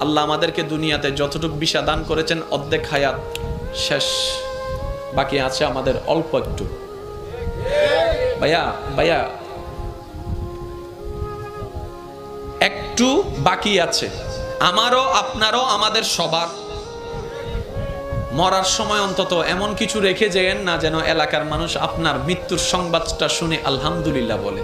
আল্লাহ আমাদেরকে দুনিয়াতে যতটুকু বিশা দান করেছেন অর্ধেক হায়াত শেষ, বাকি আছে আমাদের অল্প একটু। ভাইয়া ভাইয়া একটু বাকি আছে, আমারও আপনারও আমাদের সবার। মরার সময় অন্তত এমন কিছু রেখে যেন না যেন এলাকার মানুষ আপনার মৃত্যুর সংবাদটা শুনে আলহামদুলিল্লাহ বলে।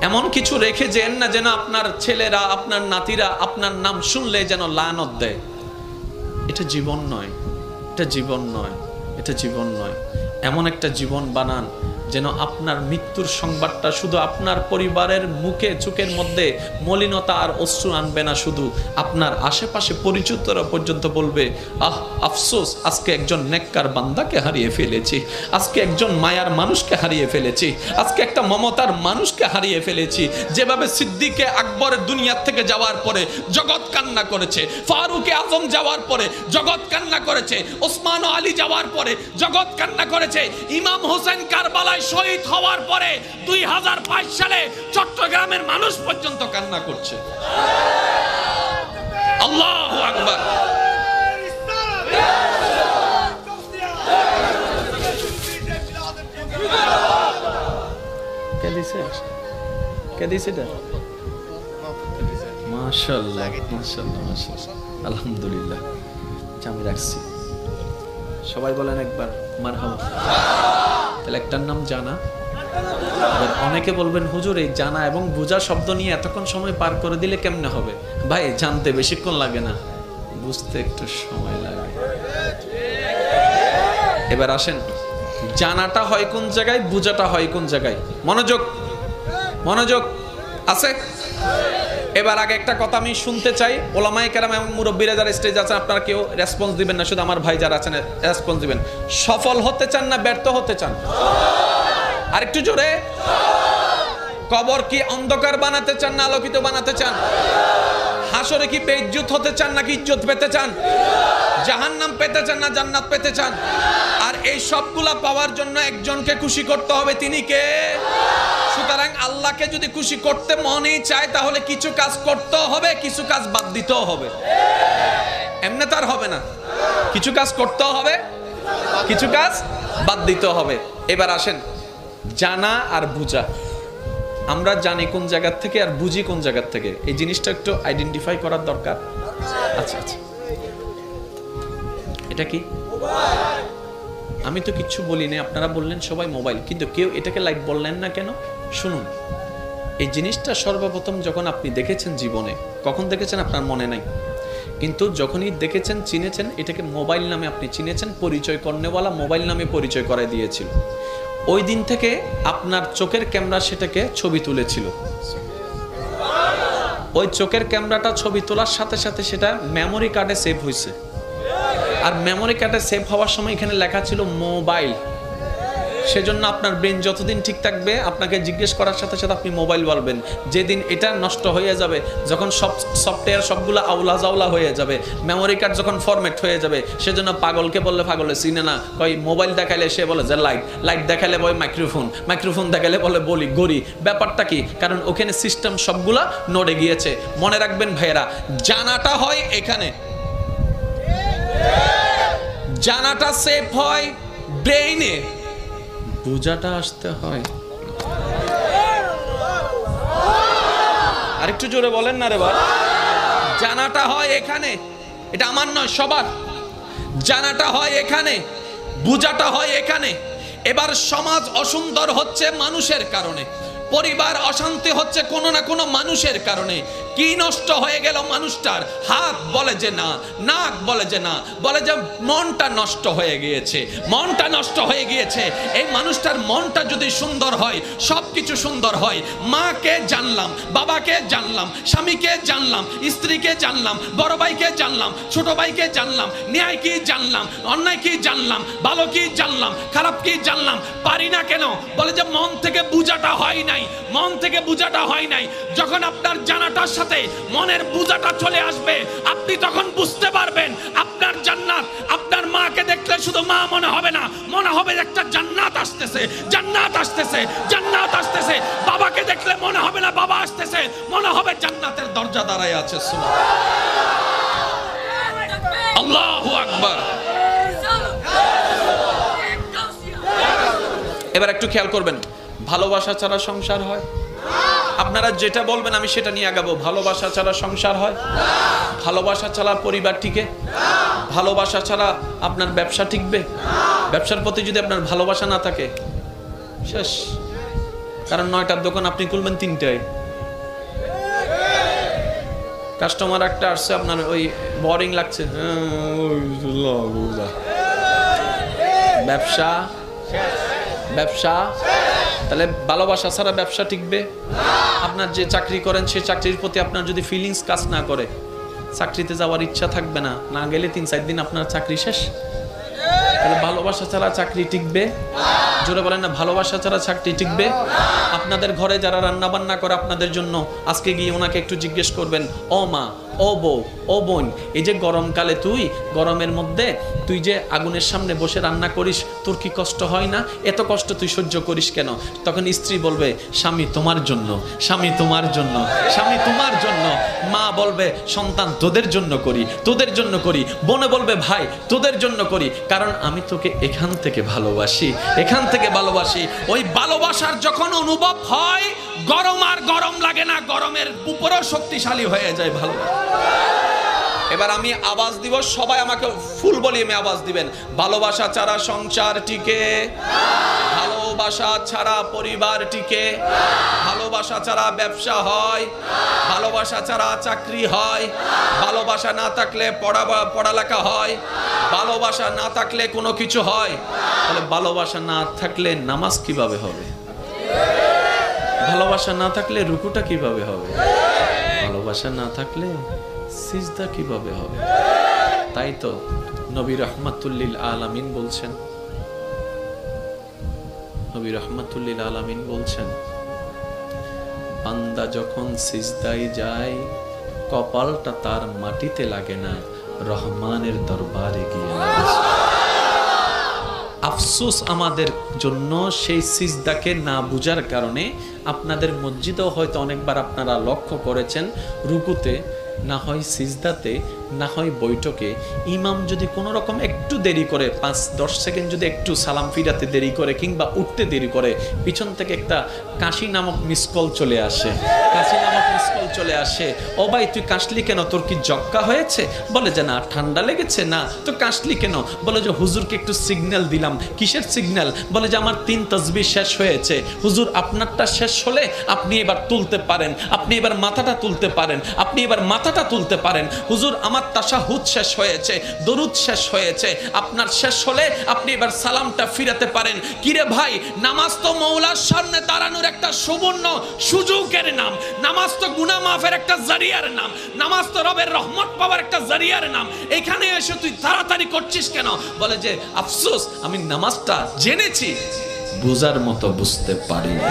এমন কিছু রেখে যেন না যেন আপনার ছেলেরা আপনার নাতিরা আপনার নাম শুনলে যেন লানত দেয়। এটা জীবন নয়, এটা জীবন নয়, এটা জীবন নয়। এমন একটা জীবন বানান যেন আপনার মৃত্যুর সংবাদটা শুধু আপনার পরিবারের মুখে চোখের মধ্যে মলিনতা আর অশ্রু আনবে না, শুধু আপনার আশেপাশে পরিচিতরা পর্যন্ত বলবে, আহ আফসোস, আজকে একজন নেককার বান্দাকে হারিয়ে ফেলেছি, আজকে একজন মায়ার মানুষকে হারিয়ে ফেলেছি, আজকে একটা মমতার মানুষকে হারিয়ে ফেলেছি। যেভাবে সিদ্দিকে আকবরের দুনিয়ার থেকে যাওয়ার পরে জগৎ কান্না করেছে, ফারুকে আজম যাওয়ার পরে জগৎ কান্না করেছে, ওসমান ও আলী যাওয়ার পরে জগৎ কান্না করেছে, ইমাম হোসেন কারবালায় শহীদ হওয়ার পরে 2022 সালে চট্টগ্রামের মানুষ পর্যন্ত কান্না করছে। আল্লাহু আকবার। কে দিছে এটা? মাশাআল্লাহ মাশাআল্লাহ মাশাআল্লাহ, আলহামদুলিল্লাহ। আমি রাখছি, সবাই বলেন একবার মারহাবা। তাহলে একটার নাম জানা। অনেকে বলবেন হুজুর এই জানা এবং বুঝা শব্দ নিয়ে এতক্ষণ সময় পার করে দিলে কেমনে হবে? ভাই জানতে বেশিক্ষণ লাগে না, বুঝতে একটু সময় লাগে। এবার আসেন, জানাটা হয় কোন জায়গায়, বুঝাটা হয় কোন জায়গায়? মনোযোগ, মনোযোগ আছে। এবার আগে একটা কথা আমি শুনতে চাই, ওলামায়ে কেরাম এবং মুরব্বীরা যারা স্টেজ আছেন আপনারা কেউ রেসপন্স দিবেন না, শুধু আমার ভাই যারা আছেন রেসপন্স দিবেন। সফল হতে চান না ব্যর্থ হতে চান? আরেকটু জোরে। কবর কি অন্ধকার বানাতে চান না আলোকিত বানাতে চান? হাসরে কি বেইজ্জত হতে চান নাকি ইজ্জত পেতে চান? জাহান্নাম পেতে চান না জান্নাত পেতে চান? আর এই সবগুলা পাওয়ার জন্য একজনকে খুশি করতে হবে, তিনি কে? সুতরাং আল্লাহকে যদি খুশি করতে মনেই চায় তাহলে কিছু কাজ করতে হবে, কিছু কাজ বাদ দিতেও হবে। এমনি তার হবে না, কিছু কাজ করতে হবে, কিছু কাজ বাদ দিতে হবে। এবার আসেন, জানা আর বুঝা। আমরা জানি কোন জায়গা থেকে আর বুঝি কোন জায়গা থেকে, এই জিনিসটা একটু আইডেন্টিফাই করার দরকার। আচ্ছা আচ্ছা, এটা কি? আমি তো কিচ্ছু বলি না, আপনারা বললেন সবাই মোবাইল, কিন্তু কেউ এটাকে লাইট বললেন না কেন? শুনুন, এই জিনিসটা সর্বপ্রথম যখন আপনি দেখেছেন জীবনে, কখন দেখেছেন আপনার মনে নাই, কিন্তু যখনই দেখেছেন চিনেছেন, এটাকে মোবাইল নামে আপনি চিনেছেন, পরিচয় করনেওয়ালা মোবাইল নামে পরিচয় করায় দিয়েছিল। ওই দিন থেকে আপনার চোখের ক্যামেরা সেটাকে ছবি তুলেছিল। ওই চোখের ক্যামেরাটা ছবি তোলার সাথে সাথে সেটা মেমোরি কার্ডে সেভ হয়েছে, আর মেমোরি কার্ডে সেভ হওয়ার সময় এখানে লেখা ছিল মোবাইল। সেজন্য আপনার ব্রেন যতদিন ঠিক থাকবে আপনাকে জিজ্ঞেস করার সাথে সাথে আপনি মোবাইল বলবেন। যেদিন এটা নষ্ট হয়ে যাবে, যখন সব সফটওয়্যার সবগুলো আউলা জাউলা হয়ে যাবে, মেমোরি কার্ড যখন ফরম্যাট হয়ে যাবে, সেজন্য পাগলকে বললে পাগলে চিনে না, কই মোবাইল দেখাইলে সে বলে যে লাইট, লাইট দেখাইলে বলে মাইক্রোফোন, মাইক্রোফোন দেখাইলে বলে বলি গড়ি। ব্যাপারটা কি? কারণ ওখানে সিস্টেম সবগুলা নড়ে গিয়েছে। মনে রাখবেন ভাইয়েরা, জানাটা হয় এখানে, জানাটা সেভ হয় ব্রেইনে, বুঝাটা আসতে হয়। আরেকটু জোরে বলেন না রে ভাই। জানাটা হয় এখানে, এটা আমার নয় সবার। জানাটা হয় এখানে, বুঝাটা হয় এখানে। এবার সমাজ অসুন্দর হচ্ছে মানুষের কারণে, পরিবার অশান্তি হচ্ছে কোনো না কোনো মানুষের কারণে। কি নষ্ট হয়ে গেল মানুষটার? হাত বলে যে না, নাক বলে যে না, বলে যে মনটা নষ্ট হয়ে গিয়েছে, মনটা নষ্ট হয়ে গিয়েছে। এই মানুষটার মনটা যদি সুন্দর হয়, সব কিছু সুন্দর হয়। মাকে জানলাম, বাবাকে জানলাম, স্বামীকে জানলাম, স্ত্রীকে জানলাম, বড় ভাইকে জানলাম, ছোট ভাইকে জানলাম, ন্যায় কি জানলাম, অন্যায় কি জানলাম, ভালো কি জানলাম, খারাপ কি জানলাম। পারি না কেন? বলে যে মন থেকে বুঝাটা হয় নাই, মন থেকে বুঝাটা হয় নাই। যখন আপনার জানাটার সাথে মনের বুঝাটা চলে আসবে, আপনি তখন বুঝতে পারবেন আপনার জান্নাত। আপনার মাকে দেখলে শুধু মা মনে হবে না, মনে হবে একটা জান্নাত আসতেছে, জান্নাত আসতেছে, জান্নাত আসতেছে। বাবাকে দেখলে মনে হবে না বাবা আসতেছে, মনে হবে জান্নাতের দরজা দাঁড়ায় আছে। সুবহানাল্লাহ। আল্লাহু আকবার। এবার একটু খেয়াল করবেন, ভালোবাসা ছাড়া সংসার হয়? আপনারা যেটা বলবেন আমি সেটা নিয়ে আগাবো। ভালোবাসা ছাড়া সংসার হয়? ভালোবাসা ছাড়া পরিবার টিকে? ভালোবাসা ছাড়া আপনার ব্যবসা টিকবে? ব্যবসার প্রতি যদি আপনার ভালোবাসা না থাকে শেষ। কারণ 9টার দোকান আপনি খুলবেন 3টায়, কাস্টমার একটা আসছে, আপনার ওই বোরিং লাগছে, ব্যবসা ব্যবসা তাহলে ভালোবাসা ছাড়া ব্যবসা টিকবে? আপনার যে চাকরি করেন সে চাকরির প্রতি আপনার যদি ফিলিংস কাজ না করে, চাকরিতে যাওয়ার ইচ্ছা থাকবে না, না গেলে 3-4 দিন আপনার চাকরি শেষ। তাহলে ভালোবাসা ছাড়া চাকরি টিকবে? জোরে বলেন না, ভালোবাসা ছাড়া চাকরি টিকবে? আপনাদের ঘরে যারা রান্না বান্না করে আপনাদের জন্য, আজকে গিয়ে ওনাকে একটু জিজ্ঞেস করবেন, ও মা, ও বউ, ও বোন, এই যে গরমকালে তুই গরমের মধ্যে তুই যে আগুনের সামনে বসে রান্না করিস, তোর কি কষ্ট হয় না? এত কষ্ট তুই সহ্য করিস কেন? তখন স্ত্রী বলবে, স্বামী তোমার জন্য, স্বামী তোমার জন্য, স্বামী তোমার জন্য। মা বলবে, সন্তান তোদের জন্য করি, তোদের জন্য করি। বোনে বলবে, ভাই তোদের জন্য করি, কারণ আমি তোকে এখান থেকে ভালোবাসি, এখান থেকে ভালোবাসি। ওই ভালোবাসার যখন অনুভব হয়, গরম আর গরম লাগে না, গরমের উপরেও শক্তিশালী হয়ে যায় ভালোবাসা। এবার আমি আওয়াজ দিব, সবাই আমাকে ফুল ভলিউমে আওয়াজ দিবেন। ভালোবাসা ছাড়া সংসার টিকে, ভালোবাসা ছাড়া পরিবার টিকে, ভালোবাসা ছাড়া ব্যবসা হয়, ভালোবাসা ছাড়া চাকরি হয়, ভালোবাসা না থাকলে পড়ালেখা হয়, ভালোবাসা না থাকলে কোনো কিছু হয়। তাহলে ভালোবাসা না থাকলে নামাজ কিভাবে হবে? ভালোবাসা না থাকলে রুকুটা কিভাবে হবে? ভালোবাসা না থাকলে সিজদা কিভাবে হবে? তাই তো নবী রাহমাতুল্লিল আলামিন বলছেন, নবী রাহমাতুল্লিল আলামিন বলছেন, বান্দা যখন সিজদায় যায় কপালটা তার মাটিতে লাগে না, রহমানের দরবারে গিয়ে লাগে। আফসোস আমাদের জন্য সেই সিজদাকে না বুঝার কারণে। আপনাদের মসজিদেও হয়তো অনেকবার আপনারা লক্ষ্য করেছেন, রুকুতে না হয় সিজদাতে না হয় বৈঠকে ইমাম যদি কোনো রকম একটু দেরি করে, 5-10 সেকেন্ড যদি একটু সালাম ফিরাতে দেরি করে কিংবা উঠতে দেরি করে, পিছন থেকে একটা কাশি নামক মিসকল চলে আসে, কাশি নামক মিসকল চলে আসে। ও ভাই তুই কাশলি কেন? তোর কি জক্কা হয়েছে? বলে যে না, ঠান্ডা লেগেছে। না তো কাশলি কেন? বলে যে হুজুরকে একটু সিগন্যাল দিলাম। কিসের সিগন্যাল? বলে যে আমার 3 তাসবিহ শেষ হয়েছে। হুজুর আপনারটা শেষ হলে আপনি এবার তুলতে পারেন, আপনি এবার মাথাটা তুলতে পারেন, আপনি এবার মাথাটা তুলতে পারেন। হুজুর আমার তাশাহুদ শেষ হয়েছে, দরুদ শেষ হয়েছে, আপনার শেষ হলে আপনি এবার সালামটা ফিরাতে পারেন। কিরে ভাই, নামাজ তো মওলার সামনে দাঁড়ানোর একটা সুবর্ণ সুযোগের নাম, নামাজ তো গুনাহ মাফের একটা জারিয়ার নাম, নামাজ তো রবের রহমত পাওয়ার একটা জারিয়ার নাম। এখানে এসে তুই তাড়াতাড়ি করছিস কেন? বলে যে আফসোস, আমি নামাজটা জেনেছি, বুঝার মতো বুঝতে পারিনি।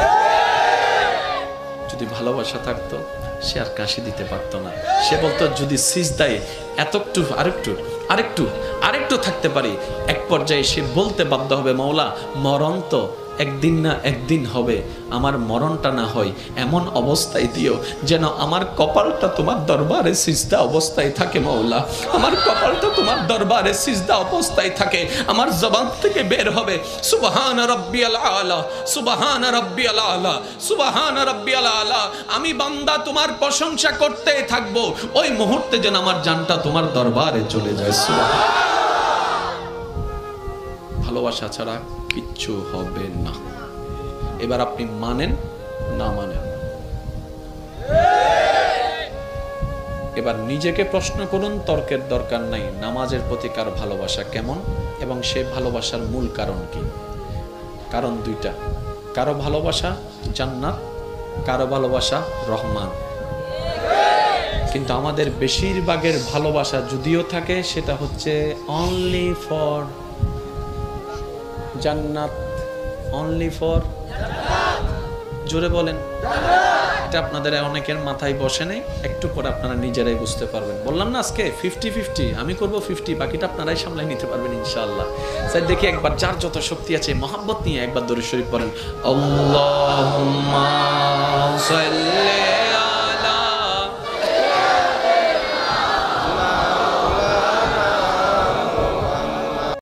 যদি ভালোবাসা থাকতো সে আর কাশি দিতে পারতো না। সে বলতো যদি সিজদায় এতটু আরেকটু থাকতে পারি। এক পর্যায়ে সে বলতে বাধ্য হবে, মওলা মরণ তো একদিন না একদিন হবে, আমার মরণটা না হয় এমন অবস্থায় দিও যেন আমার কপালটা তোমার দরবারে সিজদা অবস্থায় থাকে। মওলা আমার কপালটা তোমার দরবারে সিজদা অবস্থায় থাকে। আমার জবান থেকে বের হবে সুবহান রাব্বিয়াল আলা, সুবহান রাব্বিয়াল আলা, সুবহান রাব্বিয়াল আলা। আমি বান্দা তোমার প্রশংসা করতেই থাকবো, ওই মুহূর্তে যেন আমার জানটা তোমার দরবারে চলে যায়। সুবহান। ভালোবাসা ছাড়া কিচ্ছু হবে না। এবার আপনি মানেন না মানেন, এবার নিজেকে প্রশ্ন করুন, তর্কের দরকার নাই। নামাজের প্রতি কার ভালোবাসা কেমন এবং সে ভালোবাসার মূল কারণ কি? কারণ দুইটা, কারো ভালোবাসা জান্নাত, কারো ভালোবাসা রহমান। কিন্তু আমাদের বেশিরভাগের ভালোবাসা যদিও থাকে সেটা হচ্ছে অনলি ফর জান্নাত, অনলি ফর, জোরে বলেন। এটা আপনাদের অনেকের মাথায় বসে নেই, একটু পরে আপনারা নিজেরাই বুঝতে পারবেন। বললাম না আজকে 50-50, আমি করব 50, বাকিটা আপনারাই সামলাই নিতে পারবেন ইনশাআল্লাহ। স্যার দেখি একবার যার যত শক্তি আছে মহব্বত নিয়ে একবার দরুদ শরীফ পড়েন। আল্লাহুম্মা সাল্লি